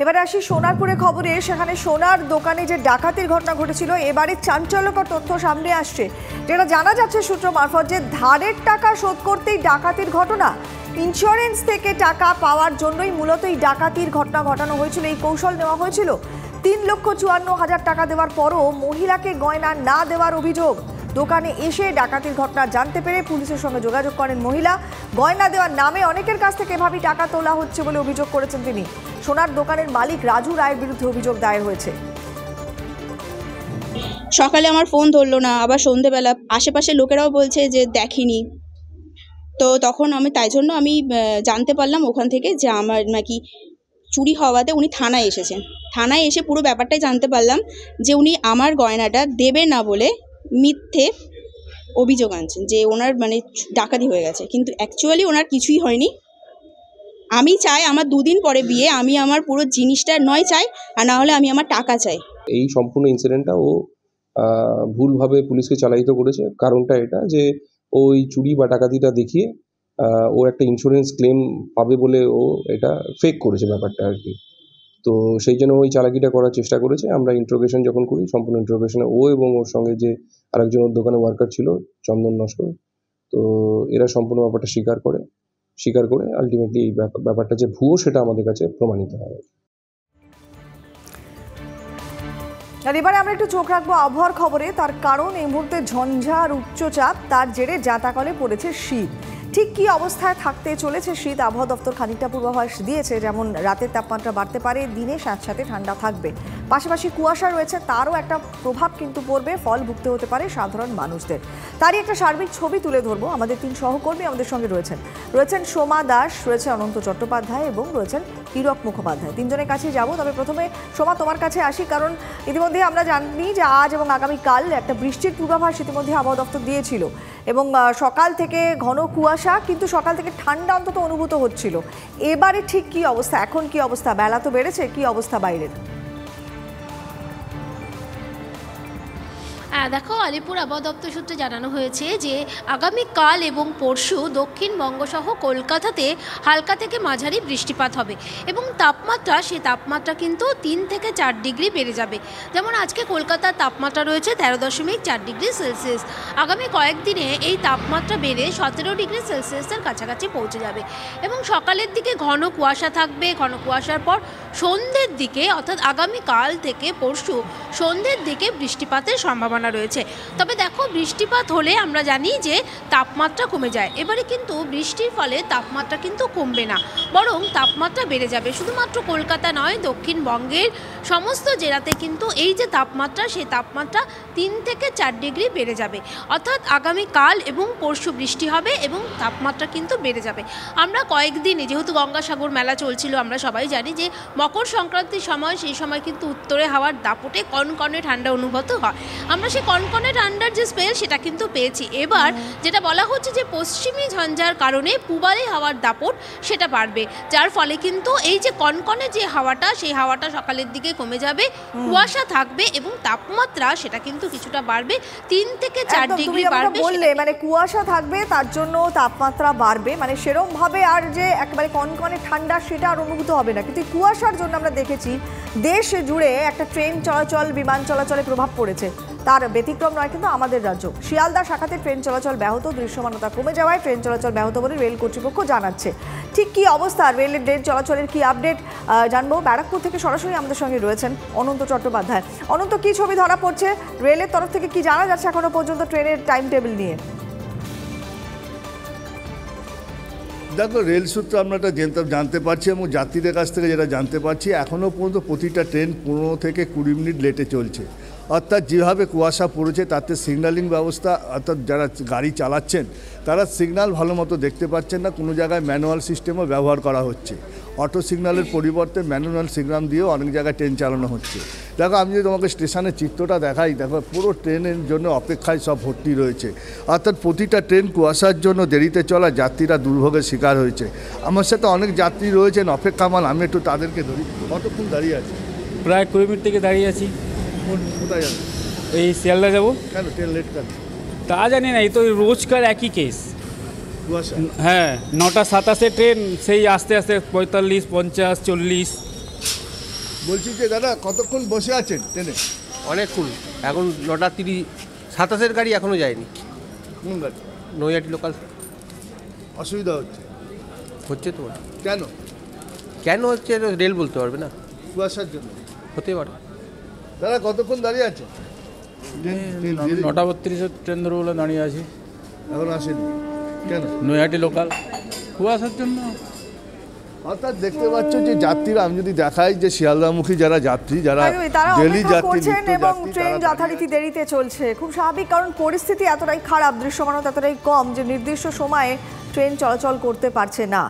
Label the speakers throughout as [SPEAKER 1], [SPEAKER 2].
[SPEAKER 1] এবারে আসি সোনারপুরে খবরে। সেখানে সোনার দোকানে যে ডাকাতির ঘটনা ঘটেছিল, এবারে চাঞ্চল্যকর তথ্য সামনে আসছে, যেটা জানা যাচ্ছে সূত্র মারফত যে ধারের টাকা শোধ করতেই ডাকাতির ঘটনা। ইন্স্যুরেন্স থেকে টাকা পাওয়ার জন্যই মূলত এই ডাকাতির ঘটনা ঘটানো হয়েছিল, এই কৌশল নেওয়া হয়েছিল। 3,54,000 টাকা দেওয়ার পরও মহিলাকে গয়না না দেওয়ার অভিযোগ। দোকানে এসে ডাকাতির ঘটনা জানতে পেরে পুলিশের সঙ্গে যোগাযোগ করেন মহিলা। গয়না দেওয়ার নামে অনেকের কাছ থেকে এভাবেই টাকা তোলা হচ্ছে বলে অভিযোগ করেছেন তিনি। সোনার দোকানের মালিক রাজু রায়ের বিরুদ্ধে অভিযোগ দায়ের হয়েছে।
[SPEAKER 2] সকালে আমার ফোন ধরলো না, আবার সন্ধেবেলা আশেপাশে লোকেরাও বলছে যে দেখিনি। তো তখন তাই জন্য আমি জানতে পারলাম ওখান থেকে যে আমার নাকি চুরি হওয়াতে উনি থানায় এসেছেন। থানায় এসে পুরো ব্যাপারটাই জানতে পারলাম যে উনি আমার গয়নাটা দেবে না বলে মিথ্যে অভিযোগ আনছেন, যে ওনার ডাকাতি হয়ে গেছে, কিন্তু অ্যাকচুয়ালি ওনার কিছুই হয়নি। আমি চাই আমার 2 দিন পরে বিয়ে, আমি আমার পুরো জিনিসটা নয় চাই, আর না হলে আমি আমার টাকা চাই।
[SPEAKER 3] এই সম্পূর্ণ ইনসিডেন্টটা ও ভুলভাবে পুলিশকে চালায়িত করেছে। কারণটা এটা যে ওই চুরি বা ডাকাতিটা দেখিয়ে ও একটা ইন্স্যুরেন্স ক্লেম পাবে বলে ও এটা ফেক করেছে ব্যাপারটা আর কি। তো সেই জন্য ওই চালাকিটা করার চেষ্টা করেছে। আমরা ইন্ট্রোগেশন যখন করি, সম্পূর্ণ ইন্ট্রোগেশনে ও এবং ওর সঙ্গে যে আরেকজন ওর দোকানে ওয়ার্কার ছিল চন্দন নস্কর, তো এরা সম্পূর্ণ ব্যাপারটা স্বীকার করে আলটিমেটলি এই ব্যাপারটা যে ভুয়ো সেটা আমাদের কাছে প্রমাণিত হয়।
[SPEAKER 1] আর এবারে আমরা একটু চোখ রাখবো আবহাওয়ার খবরে। তার কারণ এই মুহূর্তে ঝঞ্ঝার উচ্চচাপ, তার জেরে জাঁতাকলে পড়েছে শীত। ঠিক কী অবস্থায় থাকতে চলেছে শীত, আবহাওয়া দপ্তর খানিকটা পূর্বাভাস দিয়েছে। যেমন রাতের তাপমাত্রা বাড়তে পারে, দিনে সাথে ঠান্ডা থাকবে, পাশাপাশি কুয়াশা রয়েছে, তারও একটা প্রভাব কিন্তু পড়বে, ফল ভুগতে হতে পারে সাধারণ মানুষদের। তারই একটা সার্বিক ছবি তুলে ধরবো। আমাদের 3 সহকর্মী আমাদের সঙ্গে রয়েছেন সোমা দাস, রয়েছে অনন্ত চট্টোপাধ্যায় এবং রয়েছেন হীরক মুখোপাধ্যায়। 3 জনের কাছেই যাবো। তবে প্রথমে সোমা, তোমার কাছে আসি, কারণ ইতিমধ্যে আমরা জানি যে আজ এবং আগামীকাল একটা বৃষ্টির পূর্বাভাস ইতিমধ্যে আবহাওয়া দপ্তর দিয়েছিল এবং সকাল থেকে ঘন কুয়াশা, কিন্তু সকাল থেকে ঠান্ডা অন্তত অনুভূত হচ্ছিল। এবারে ঠিক কী অবস্থা, এখন কী অবস্থা? বেলা তো বেড়েছে, কী অবস্থা বাইরের?
[SPEAKER 4] দেখো, আলিপুর আবহাওয়া দপ্তর সূত্রে জানানো হয়েছে যে আগামীকাল এবং পরশু দক্ষিণবঙ্গসহ কলকাতাতে হালকা থেকে মাঝারি বৃষ্টিপাত হবে এবং সেই তাপমাত্রা কিন্তু 3 থেকে 4 ডিগ্রি বেড়ে যাবে। যেমন আজকে কলকাতার তাপমাত্রা রয়েছে 13.4 ডিগ্রি সেলসিয়াস। আগামী কয়েকদিনে এই তাপমাত্রা বেড়ে 17 ডিগ্রি সেলসিয়াসের কাছাকাছি পৌঁছে যাবে এবং সকালের দিকে ঘন কুয়াশা থাকবে। ঘন কুয়াশার পর সন্ধ্যের দিকে, অর্থাৎ আগামীকাল থেকে পরশু সন্ধ্যের দিকে বৃষ্টিপাতের সম্ভাবনা রয়েছে। তবে দেখো, বৃষ্টিপাত হলে আমরা জানি যে তাপমাত্রা কমে যায়। এবারে কিন্তু বৃষ্টির ফলে তাপমাত্রা কিন্তু কমবে না, বরং তাপমাত্রা বেড়ে যাবে। শুধুমাত্র কলকাতা নয়, দক্ষিণবঙ্গের সমস্ত জেলাতে কিন্তু এই যে তাপমাত্রা, সেই তাপমাত্রা 3 থেকে 4 ডিগ্রি বেড়ে যাবে। অর্থাৎ আগামীকাল এবং পরশু বৃষ্টি হবে এবং তাপমাত্রা কিন্তু বেড়ে যাবে। আমরা কয়েকদিনে, যেহেতু গঙ্গাসাগর মেলা চলছিল, আমরা সবাই জানি যে মকর সংক্রান্তির সময়, সেই সময় কিন্তু উত্তরে হাওয়ার দাপটে কনকনে ঠান্ডা অনুভূত হয়। আমরা সেই কনকনে ঠান্ডার যে স্পেল, সেটা কিন্তু পেয়েছি। এবার যেটা বলা হচ্ছে যে পশ্চিমী ঝঞ্ঝার কারণে পূবালি হাওয়ার দাপট সেটা বাড়বে, যার ফলে কিন্তু এই যে কনকনে যে হাওয়াটা, সেই হাওয়াটা সকালের দিকে কমে যাবে, কুয়াশা থাকবে এবং তাপমাত্রা সেটা কিন্তু কিছুটা বাড়বে, 3 থেকে 4 ডিগ্রি বাড়বে।
[SPEAKER 1] বললে কুয়াশা থাকবে, তার জন্য তাপমাত্রা বাড়বে, সেরকম ভাবে আর যে একেবারে কনকনে ঠান্ডা সেটা আর অনুভূত হবে না। কিন্তু কুয়াশার জন্য আমরা দেখেছি দেশ জুড়ে একটা ট্রেন চলাচল, বিমান চলাচলে প্রভাব পড়েছে। তার ব্যতিক্রম নয় কিন্তু আমাদের রাজ্য। শিয়ালদা শাখাতে ট্রেন চলাচল ব্যাহত, দৃশ্যমানতা কমে যাওয়ায় ট্রেন চলাচল ব্যাহত বলে রেল কর্তৃপক্ষ জানাচ্ছে। ঠিক কী অবস্থা রেলের, ট্রেন চলাচলের কি আপডেট জানবো। ব্যারাকপুর থেকে সরাসরি আমাদের সঙ্গে রয়েছেন অনন্ত চট্টোপাধ্যায়। অনন্ত, কি ছবি ধরা পড়ছে? রেলের তরফ থেকে কি জানা যাচ্ছে এখনো পর্যন্ত ট্রেনের টাইম টেবিল নিয়ে?
[SPEAKER 5] দেখো, রেল সূত্রে আমরা এটা জানতে পারছি এবং যাত্রীদের কাছ থেকে যেটা জানতে পারছি, এখনও পর্যন্ত প্রতিটা ট্রেন 15 থেকে 20 মিনিট লেটে চলছে। অর্থাৎ যেভাবে কুয়াশা পড়েছে তাতে সিগন্যালিং ব্যবস্থা, অর্থাৎ যারা গাড়ি চালাচ্ছেন তারা সিগন্যাল ভালো মতো দেখতে পাচ্ছেন না। কোনো জায়গায় ম্যানুয়াল সিস্টেমও ব্যবহার করা হচ্ছে। অটো সিগন্যালের পরিবর্তে ম্যানুয়াল সিগন্যাল দিয়েও অনেক জায়গায় ট্রেন চালানো হচ্ছে। দেখো, আমি যদি তোমাকে স্টেশনের চিত্রটা দেখাই, দেখো পুরো ট্রেনের জন্য অপেক্ষায় সব ভর্তি রয়েছে। অর্থাৎ প্রতিটা ট্রেন কুয়াশার জন্য দেরিতে চলা, যাত্রীরা দুর্ভোগের শিকার হয়েছে। আমার সাথে অনেক যাত্রী রয়েছেন অপেক্ষামান, আমি একটু তাদেরকে ধরি। কতক্ষণ দাঁড়িয়ে আছি?
[SPEAKER 6] প্রায় 20 মিনিট থেকে দাঁড়িয়ে আছি।
[SPEAKER 5] কোথায় যাবে?
[SPEAKER 6] এই শিয়ালদা যাবো।
[SPEAKER 5] কেন ট্রেন লেট কেন?
[SPEAKER 6] তা জানি না, এই তো রোজকার একই কেস।
[SPEAKER 5] কুয়াশা?
[SPEAKER 6] হ্যাঁ, 9টা 27-এ ট্রেন, সেই আস্তে আস্তে 45, 50, 40।
[SPEAKER 5] বলছি যে দাদা কতক্ষণ বসে আছেন ট্রেনে?
[SPEAKER 7] অনেকক্ষণ, এখন 9:30, 27-এর গাড়ি এখনও যায়নি।
[SPEAKER 5] কোন গাড়ি?
[SPEAKER 7] নৈহাটি লোকাল
[SPEAKER 5] অসুবিধা হচ্ছে?
[SPEAKER 7] হচ্ছে তো।
[SPEAKER 5] কেন?
[SPEAKER 7] কেন হচ্ছে এটা রেল বলতে পারবে না,
[SPEAKER 5] কুয়াশার জন্য
[SPEAKER 7] হতে পারে।
[SPEAKER 5] দাদা কতক্ষণ দাঁড়িয়ে আছে?
[SPEAKER 6] 9:32 ট্রেন ধরবো বলে দাঁড়িয়ে আছি।
[SPEAKER 5] এখন আসেনি কেন?
[SPEAKER 6] নৈহাটি লোকাল কুয়াশার জন্য।
[SPEAKER 5] অর্থাৎ দেখতে পাচ্ছ যে যাত্রীরা, আমি যদি দেখাই যে শিয়ালদামুখী যারা যাত্রী, যারা
[SPEAKER 1] তারা
[SPEAKER 5] ডেলি
[SPEAKER 1] অপেক্ষা
[SPEAKER 5] যাত্রী,
[SPEAKER 1] করছেন
[SPEAKER 5] নিত্য
[SPEAKER 1] এবং
[SPEAKER 5] যাত্রী,
[SPEAKER 1] ট্রেন
[SPEAKER 5] তারা
[SPEAKER 1] যথারীতি দেরিতে চলছে। খুব স্বাভাবিক, কারণ পরিস্থিতি এতটাই খারাপ, দৃশ্যমানতা এতটাই কম যে নির্দিষ্ট সময়ে ট্রেন চলাচল করতে পারছে না।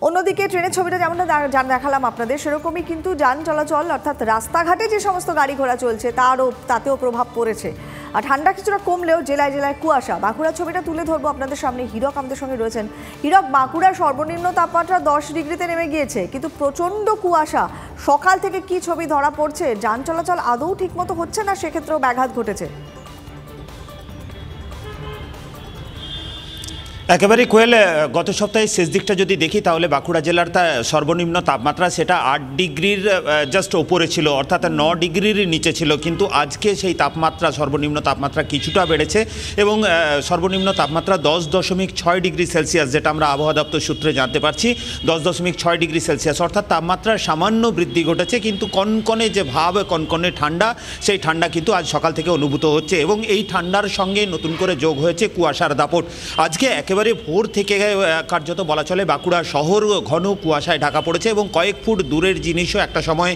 [SPEAKER 1] অন্যদিকে ট্রেনের ছবিটা যেমনটা দেখালাম আপনাদের, সেরকমই কিন্তু যান চলাচল অর্থাৎ রাস্তাঘাটে যে সমস্ত গাড়ি ঘোড়া চলছে তাতেও প্রভাব পড়েছে। আর ঠান্ডা কিছুটা কমলেও জেলায় জেলায় কুয়াশা। বাঁকুড়ার ছবিটা তুলে ধরবো আপনাদের সামনে। হীরক আমাদের সঙ্গে রয়েছেন। হীরক, বাঁকুড়ার সর্বনিম্ন তাপমাত্রা 10 ডিগ্রিতে নেমে গিয়েছে, কিন্তু প্রচণ্ড কুয়াশা। সকাল থেকে কি ছবি ধরা পড়ছে? যান চলাচল আদৌ ঠিকমতো হচ্ছে না, সেক্ষেত্রেও ব্যাঘাত ঘটেছে।
[SPEAKER 8] একেবারে কোয়েল, গত সপ্তাহের শেষ দিকটা যদি দেখি তাহলে বাঁকুড়া জেলার সর্বনিম্ন তাপমাত্রা সেটা 8 ডিগ্রির জাস্ট ওপরে ছিল, অর্থাৎ 9 ডিগ্রির নিচে ছিল। কিন্তু আজকে সেই তাপমাত্রা, সর্বনিম্ন তাপমাত্রা কিছুটা বেড়েছে এবং সর্বনিম্ন তাপমাত্রা 10.6 ডিগ্রি সেলসিয়াস, যেটা আমরা আবহাওয়া দপ্তর সূত্রে জানতে পারছি। 10.6 ডিগ্রি সেলসিয়াস, অর্থাৎ তাপমাত্রার সামান্য বৃদ্ধি ঘটেছে, কিন্তু কনকনে যে ভাব, কনকনে ঠান্ডা, সেই ঠান্ডা কিন্তু আজ সকাল থেকে অনুভূত হচ্ছে এবং এই ঠান্ডার সঙ্গে নতুন করে যোগ হয়েছে কুয়াশার দাপট। আজকে একেবারে ভোর থেকে কার্যত বলা চলে বাঁকুড়া শহর ঘন কুয়াশায় ঢাকা পড়েছে এবং কয়েক ফুট দূরের জিনিসও একটা সময়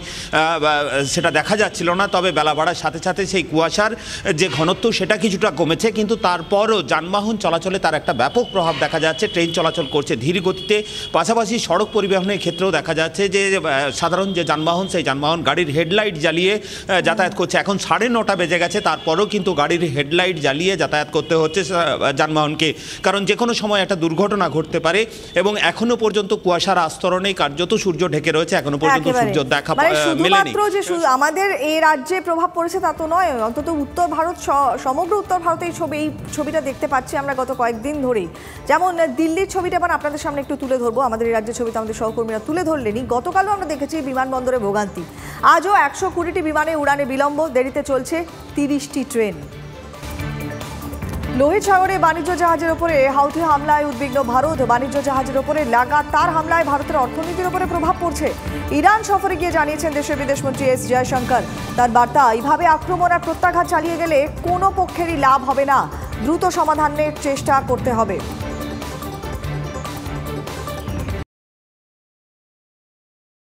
[SPEAKER 8] সেটা দেখা যাচ্ছিল না। তবে বেলা বাড়ার সাথে সাথে সেই কুয়াশার যে ঘনত্ব সেটা কিছুটা কমেছে, কিন্তু তারপরও যানবাহন চলাচলে তার একটা ব্যাপক প্রভাব দেখা যাচ্ছে। ট্রেন চলাচল করছে ধীর গতিতে, পাশাপাশি সড়ক পরিবহনের ক্ষেত্রেও দেখা যাচ্ছে যে সাধারণ যে যানবাহন, সেই যানবাহন গাড়ির হেডলাইট জ্বালিয়ে যাতায়াত করছে। এখন 9:30 বেজে গেছে, তারপরও কিন্তু গাড়ির হেডলাইট জ্বালিয়ে যাতায়াত করতে হচ্ছে যানবাহনকে, কারণ যে কোনো সময় একটা দুর্ঘটনা ঘটতে পারে। এবং এখনো পর্যন্ত কুয়াশার আস্তরণে কার্যত সূর্য ঢেকে রয়েছে, এখনো পর্যন্ত সূর্য দেখা মেলেনি।
[SPEAKER 1] আমাদের এই রাজ্যে প্রভাব পড়েছে তা তো নয়, অন্তত উত্তর ভারত, সমগ্র উত্তর ভারতে এই ছবিটা দেখতে পাচ্ছি আমরা গত কয়েকদিন ধরেই। যেমন দিল্লির ছবিটা এবার আপনাদের সামনে একটু তুলে ধরবো। আমাদের এই রাজ্যের ছবিটা আমাদের সহকর্মীরা তুলে ধরলেনি। গতকালও আমরা দেখেছি বিমানবন্দরে ভোগান্তি, আজও 120টি বিমানে উড়ানে বিলম্ব, দেরিতে চলছে 30টি ট্রেন। লোহিত সাগরে বাণিজ্য জাহাজের ওপরে হাউথি হামলায় উদ্বিগ্ন ভারত। বাণিজ্য জাহাজের ওপরে লাগাতার হামলায় ভারতের অর্থনীতির ওপরে প্রভাব পড়ছে। ইরান সফরে গিয়ে জানিয়েছেন দেশের বিদেশমন্ত্রী এস জয়শঙ্কর। তার বার্তা, এইভাবে আক্রমণ আর প্রত্যাঘাত চালিয়ে গেলে কোনো পক্ষেরই লাভ হবে না, দ্রুত সমাধানের চেষ্টা করতে হবে।